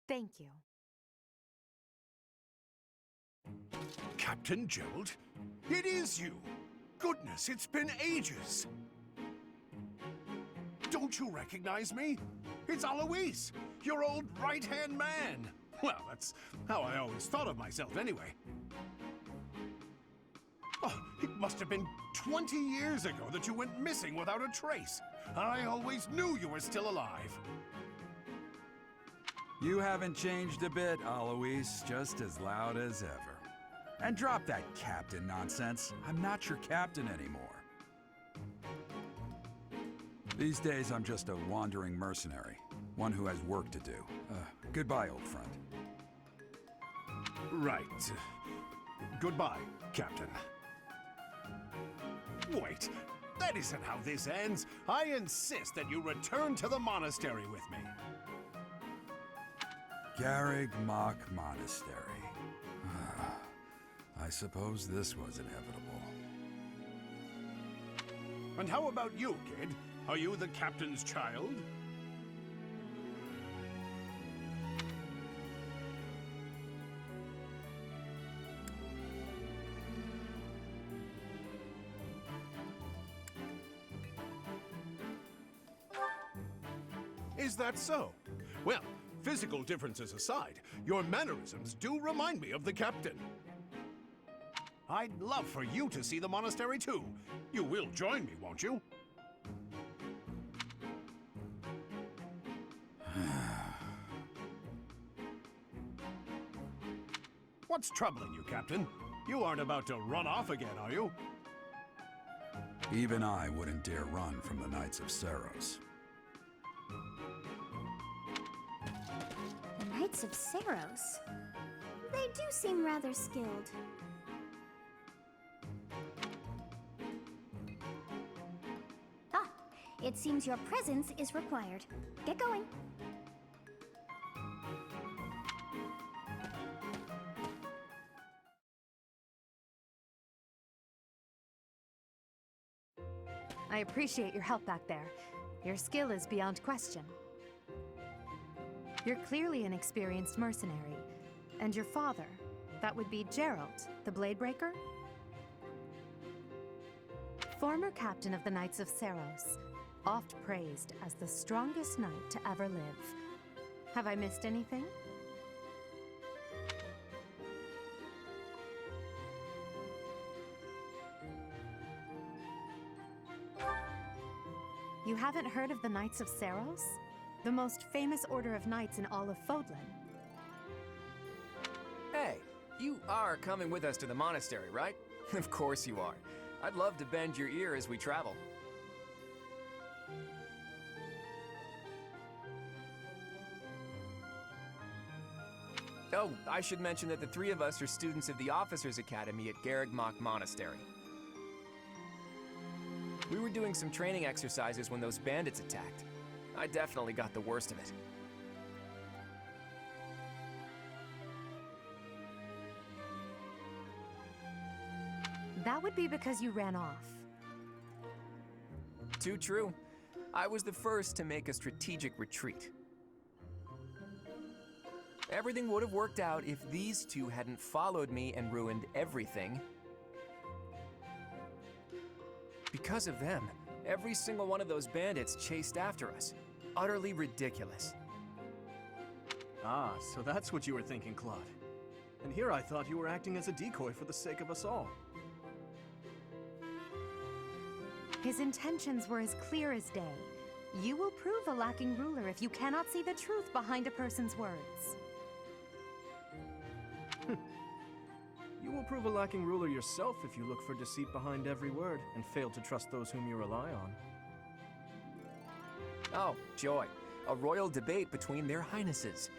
Thank you. Captain Gerald? It is you! Goodness, it's been ages! Don't you recognize me? It's Alois, your old right-hand man! Well, that's how I always thought of myself anyway. Oh, it must have been 20 years ago that you went missing without a trace. I always knew you were still alive. You haven't changed a bit, Alois, just as loud as ever. And drop that captain nonsense. I'm not your captain anymore. These days, I'm just a wandering mercenary. One who has work to do. Goodbye, old friend. Right. Goodbye, Captain. Wait, that isn't how this ends. I insist that you return to the monastery with me. Garreg Mach Monastery. I suppose this was inevitable. And how about you, kid? Are you the captain's child? Is that so? Well, physical differences aside, your mannerisms do remind me of the captain. I'd love for you to see the monastery too. You will join me, won't you? What's troubling you, Captain? You aren't about to run off again, are you? Even I wouldn't dare run from the Knights of Saros. The Knights of Saros? They do seem rather skilled. Ah, it seems your presence is required. Get going. I appreciate your help back there. Your skill is beyond question. You're clearly an experienced mercenary. And your father, that would be Gerald, the Bladebreaker? Former captain of the Knights of Saros, oft praised as the strongest knight to ever live. Have I missed anything? You haven't heard of the Knights of Saros? The most famous order of knights in all of Fodlan. Hey, you are coming with us to the monastery, right? Of course you are. I'd love to bend your ear as we travel. Oh, I should mention that the three of us are students of the Officers' Academy at Garreg Mach Monastery. We were doing some training exercises when those bandits attacked. I definitely got the worst of it. That would be because you ran off. Too true. I was the first to make a strategic retreat. Everything would have worked out if these two hadn't followed me and ruined everything. Because of them, every single one of those bandits chased after us. Utterly ridiculous. Ah, so that's what you were thinking, Claude. And here I thought you were acting as a decoy for the sake of us all. His intentions were as clear as day. You will prove a lacking ruler if you cannot see the truth behind a person's words. You will prove a lacking ruler yourself if you look for deceit behind every word and fail to trust those whom you rely on. Oh, joy. A royal debate between their highnesses.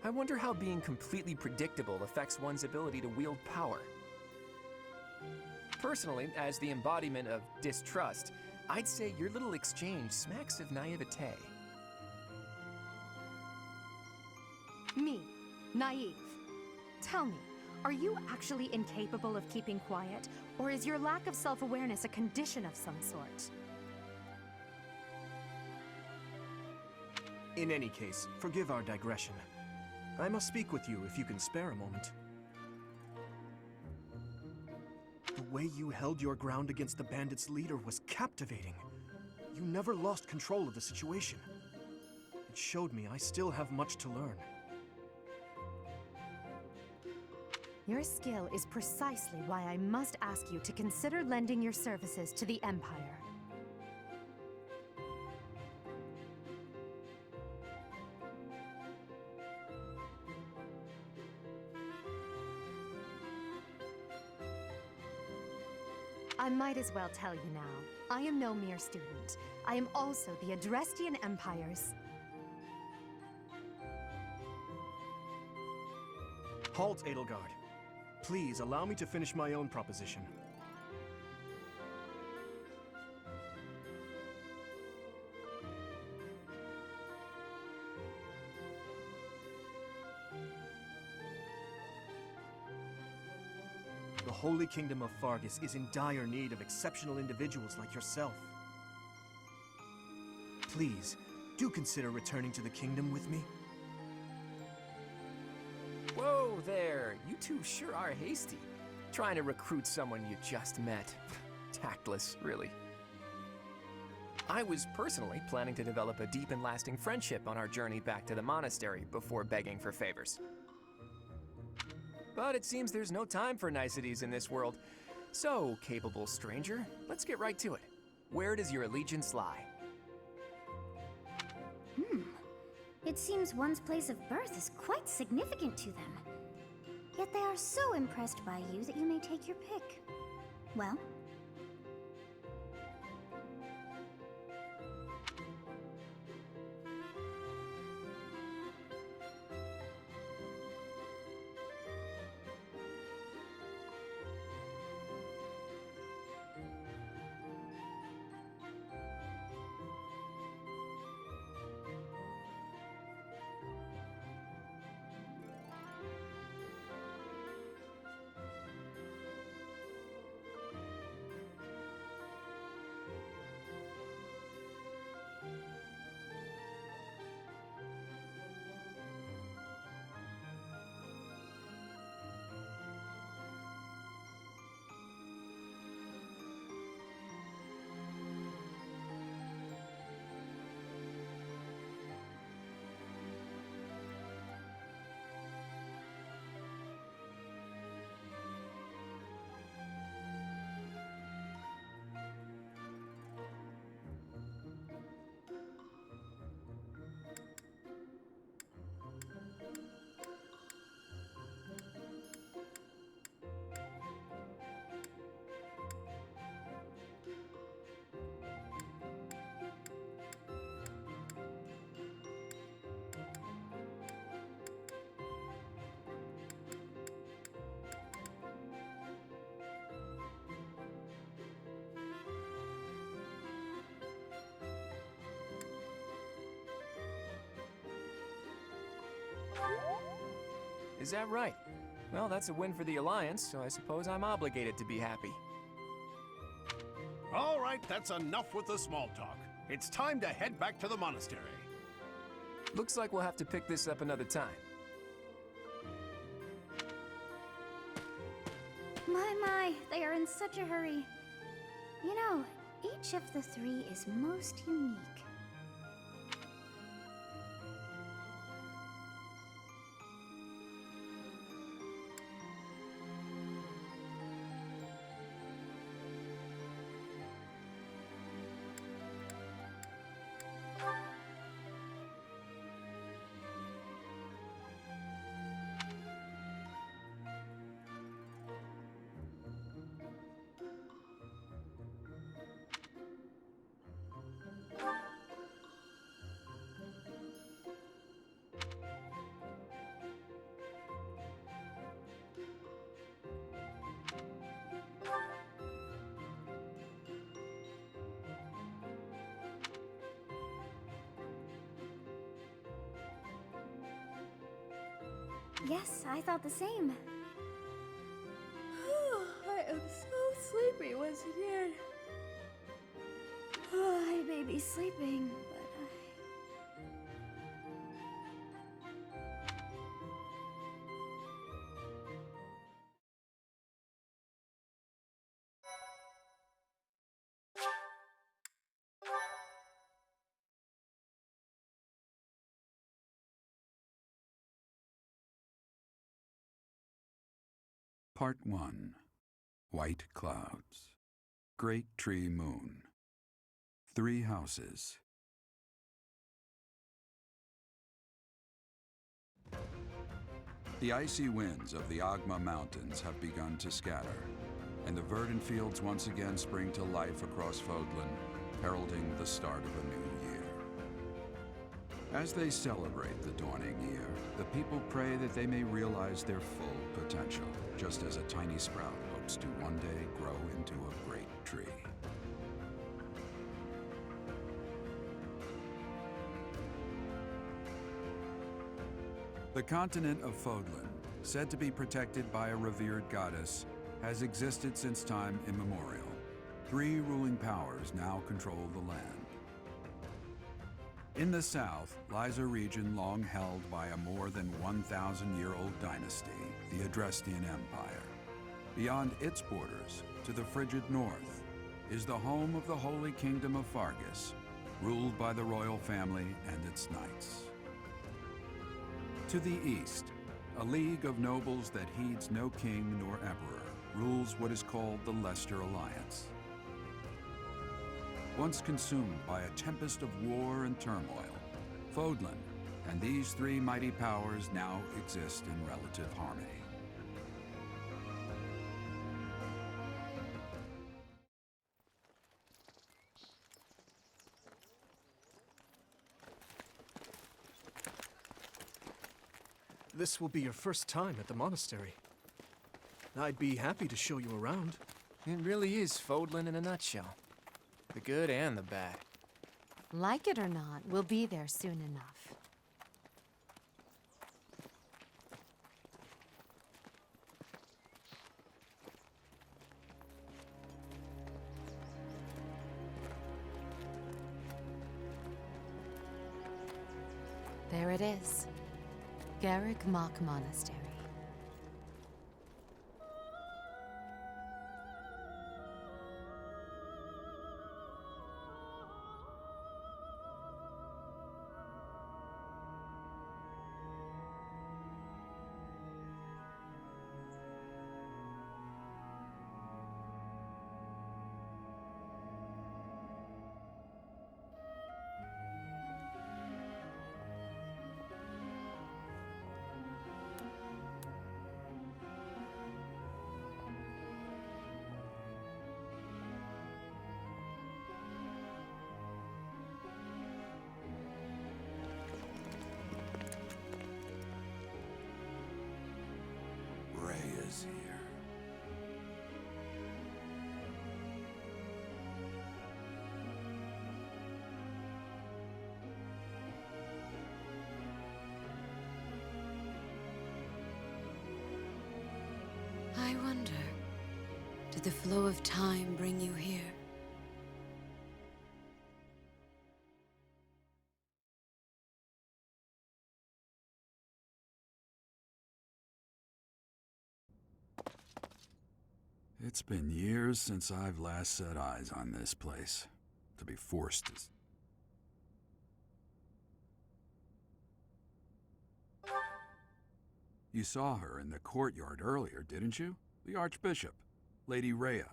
I wonder how being completely predictable affects one's ability to wield power. Personally, as the embodiment of distrust, I'd say your little exchange smacks of naivete. Me, naive. Tell me, are you actually incapable of keeping quiet, or is your lack of self-awareness a condition of some sort? In any case, forgive our digression. I must speak with you if you can spare a moment. The way you held your ground against the bandits' leader was captivating. You never lost control of the situation. It showed me I still have much to learn. Your skill is precisely why I must ask you to consider lending your services to the Empire. I might as well tell you now. I am no mere student. I am also the Adrestian Empire's... Halt, Edelgard. Please allow me to finish my own proposition. The Holy Kingdom of Fargus is in dire need of exceptional individuals like yourself. Please, do consider returning to the kingdom with me. Whoa there, you two sure are hasty. Trying to recruit someone you just met. Tactless, really. I was personally planning to develop a deep and lasting friendship on our journey back to the monastery before begging for favors. But it seems there's no time for niceties in this world. So, capable stranger, let's get right to it. Where does your allegiance lie? It seems one's place of birth is quite significant to them. Yet they are so impressed by you that you may take your pick. Well? Is that right? Well, that's a win for the Alliance, so I suppose I'm obligated to be happy. All right, that's enough with the small talk. It's time to head back to the monastery. Looks like we'll have to pick this up another time. My, they are in such a hurry. You know, each of the three is most unique. Yes, I thought the same. I am so sleepy once again. I may be sleeping, but Part 1. White Clouds. Great Tree Moon. 3 houses. The icy winds of the Agma Mountains have begun to scatter, and the verdant fields once again spring to life across Fodlan, heralding the start of a new year. As they celebrate the dawning year, the people pray that they may realize their full potential, just as a tiny sprout hopes to one day grow into a great tree. The continent of Fodlan, said to be protected by a revered goddess, has existed since time immemorial. 3 ruling powers now control the land. In the south lies a region long held by a more than 1,000-year-old dynasty, the Adrestian Empire. Beyond its borders, to the frigid north, is the home of the Holy Kingdom of Fargus, ruled by the royal family and its knights. To the east, a league of nobles that heeds no king nor emperor rules what is called the Leicester Alliance. Once consumed by a tempest of war and turmoil, Fodlan and these 3 mighty powers now exist in relative harmony. This will be your first time at the monastery. I'd be happy to show you around. It really is Fodlan in a nutshell. The good and the bad. Like it or not, we'll be there soon enough. There it is. Garreg Mach Monastery. Here. I wonder, did the flow of time bring you here? It's been years since I've last set eyes on this place. To be forced to... You saw her in the courtyard earlier, didn't you? The Archbishop, Lady Rhea.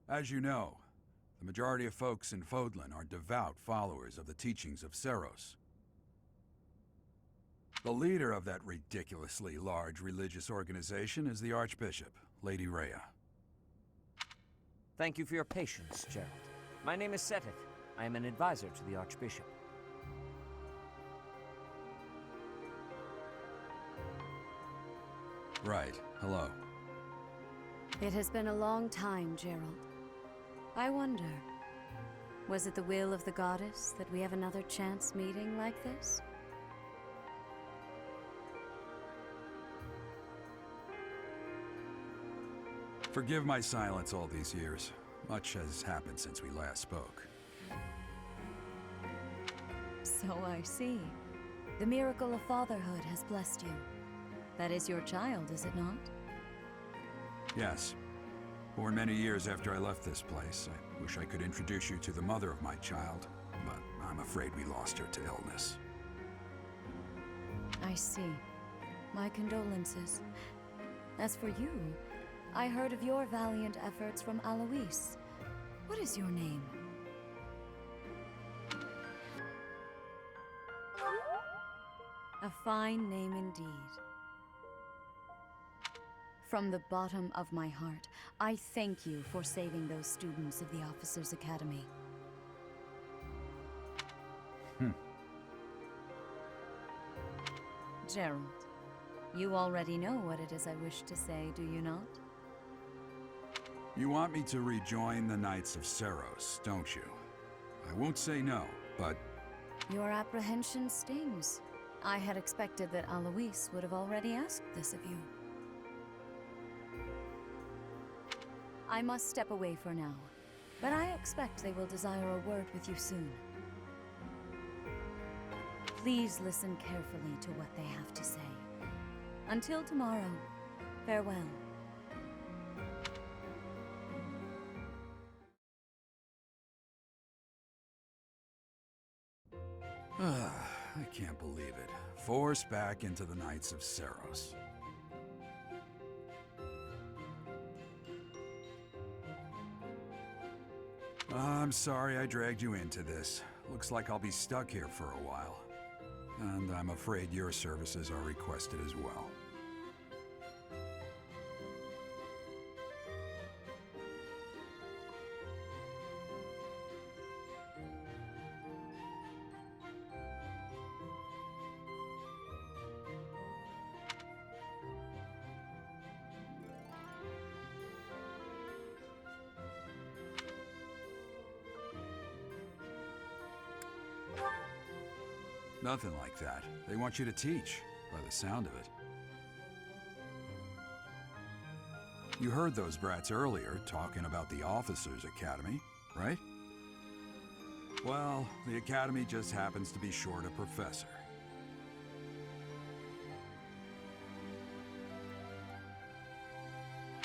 As you know, the majority of folks in Fodlan are devout followers of the teachings of Seros. The leader of that ridiculously large religious organization is the Archbishop, Lady Rhea. Thank you for your patience, Gerald. My name is Seteth. I am an advisor to the Archbishop. Right. Hello. It has been a long time, Gerald. I wonder, was it the will of the goddess that we have another chance meeting like this? Forgive my silence all these years. Much has happened since we last spoke. So I see. The miracle of fatherhood has blessed you. That is your child, is it not? Yes. Born many years after I left this place. I wish I could introduce you to the mother of my child, but I'm afraid we lost her to illness. I see. My condolences. As for you, I heard of your valiant efforts from Alois. What is your name? A fine name indeed. From the bottom of my heart, I thank you for saving those students of the Officers' Academy. Gerald, you already know what it is I wish to say, do you not? You want me to rejoin the Knights of Seros, don't you? I won't say no, but... Your apprehension stings. I had expected that Alois would have already asked this of you. I must step away for now, but I expect they will desire a word with you soon. Please listen carefully to what they have to say. Until tomorrow, farewell. I can't believe it. Forced back into the Knights of Seros. I'm sorry I dragged you into this. Looks like I'll be stuck here for a while. And I'm afraid your services are requested as well. Nothing like that. They want you to teach, by the sound of it. You heard those brats earlier talking about the Officers' Academy, right? Well, the Academy just happens to be short a professor.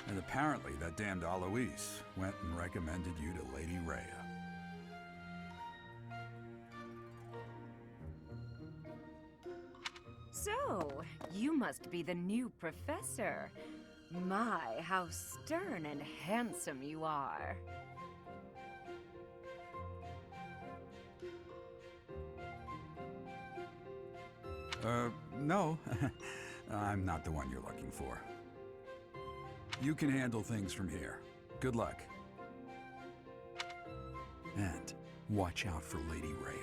And apparently that damned Alois went and recommended you to Lady Rhea. So, you must be the new professor. My, how stern and handsome you are. No. I'm not the one you're looking for. You can handle things from here. Good luck. And watch out for Lady Rhea.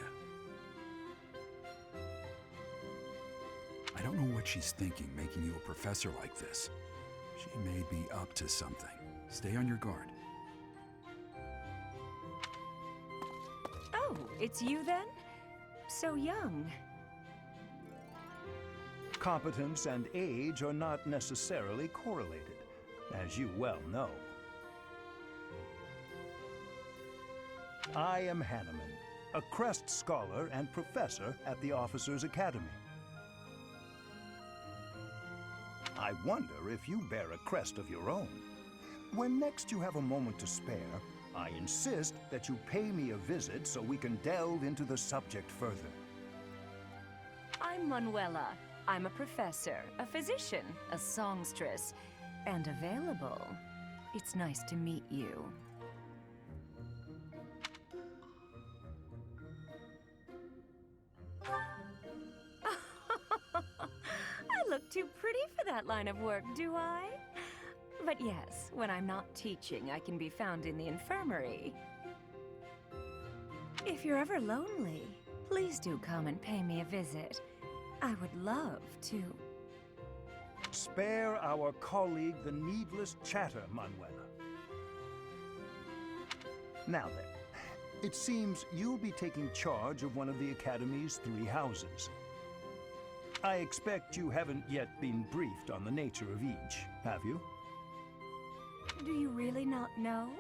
I don't know what she's thinking, making you a professor like this. She may be up to something. Stay on your guard. Oh, it's you then? So young. Competence and age are not necessarily correlated, as you well know. I am Hanneman, a Crest Scholar and Professor at the Officers' Academy. I wonder if you bear a crest of your own. When next you have a moment to spare, I insist that you pay me a visit so we can delve into the subject further. I'm Manuela. I'm a professor, a physician, a songstress, and available. It's nice to meet you. I look too pretty for that line of work, do I? But yes, when I'm not teaching, I can be found in the infirmary. If you're ever lonely, please do come and pay me a visit. I would love to. Spare our colleague the needless chatter, Manuela. Now then, it seems you'll be taking charge of one of the Academy's 3 houses. I expect you haven't yet been briefed on the nature of each, have you? Do you really not know?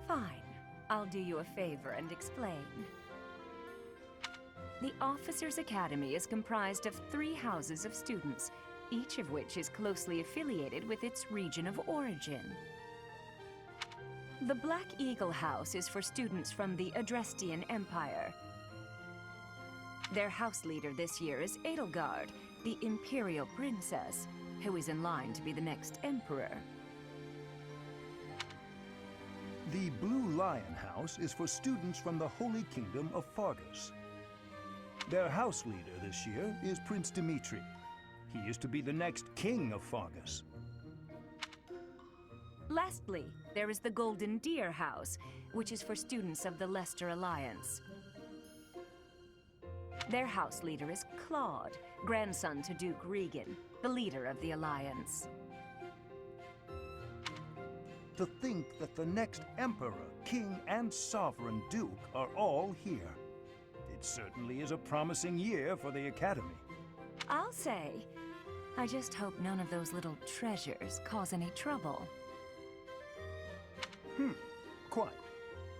Fine. I'll do you a favor and explain. The Officers' Academy is comprised of 3 houses of students, each of which is closely affiliated with its region of origin. The Black Eagle House is for students from the Adrestian Empire. Their house leader this year is Edelgard, the Imperial Princess, who is in line to be the next Emperor. The Blue Lion House is for students from the Holy Kingdom of Fargus. Their house leader this year is Prince Dimitri. He is to be the next king of Fargus. Lastly, there is the Golden Deer House, which is for students of the Leicester Alliance. Their house leader is Claude, grandson to Duke Regan, the leader of the Alliance. To think that the next Emperor, King, and Sovereign Duke are all here. It certainly is a promising year for the Academy. I'll say, I just hope none of those little treasures cause any trouble. Quite.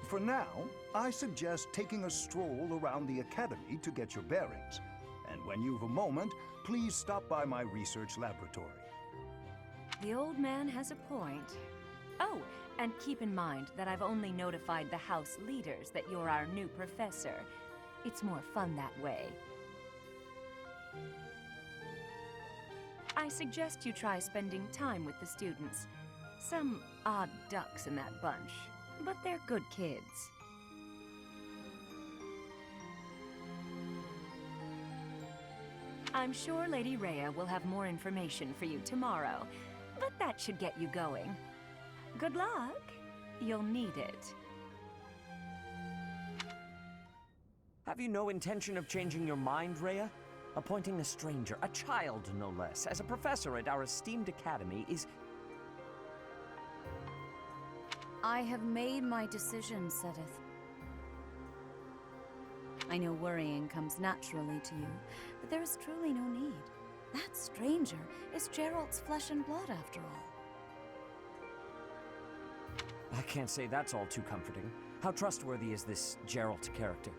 For now, I suggest taking a stroll around the Academy to get your bearings. And when you've a moment, please stop by my research laboratory. The old man has a point. Oh, and keep in mind that I've only notified the house leaders that you're our new professor. It's more fun that way. I suggest you try spending time with the students. Some odd ducks in that bunch, but they're good kids. I'm sure Lady Rhea will have more information for you tomorrow, but that should get you going. Good luck. You'll need it. Have you no intention of changing your mind, Rhea? Appointing a stranger, a child no less, as a professor at our esteemed academy is... I have made my decision, Sedith. I know worrying comes naturally to you, but there is truly no need. That stranger is Geralt's flesh and blood, after all. I can't say that's all too comforting. How trustworthy is this Geralt character?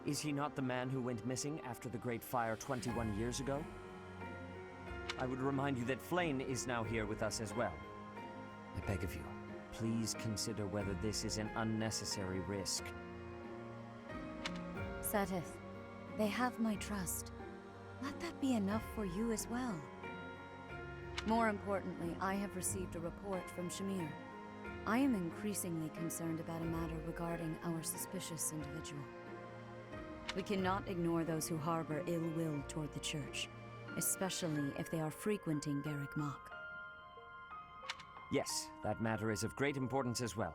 Is he not the man who went missing after the Great Fire 21 years ago? I would remind you that Flayn is now here with us as well. I beg of you, please consider whether this is an unnecessary risk. Sedith, they have my trust. Let that be enough for you as well. More importantly, I have received a report from Shamir. I am increasingly concerned about a matter regarding our suspicious individual. We cannot ignore those who harbor ill will toward the Church, especially if they are frequenting Garreg Mach. Yes, that matter is of great importance as well.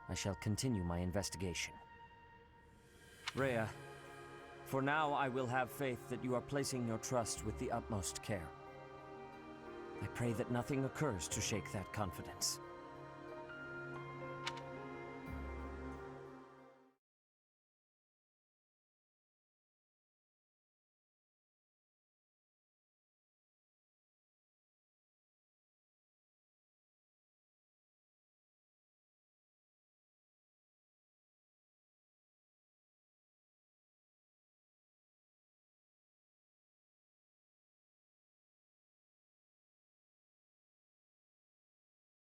I shall continue my investigation. Rhea, for now I will have faith that you are placing your trust with the utmost care. I pray that nothing occurs to shake that confidence.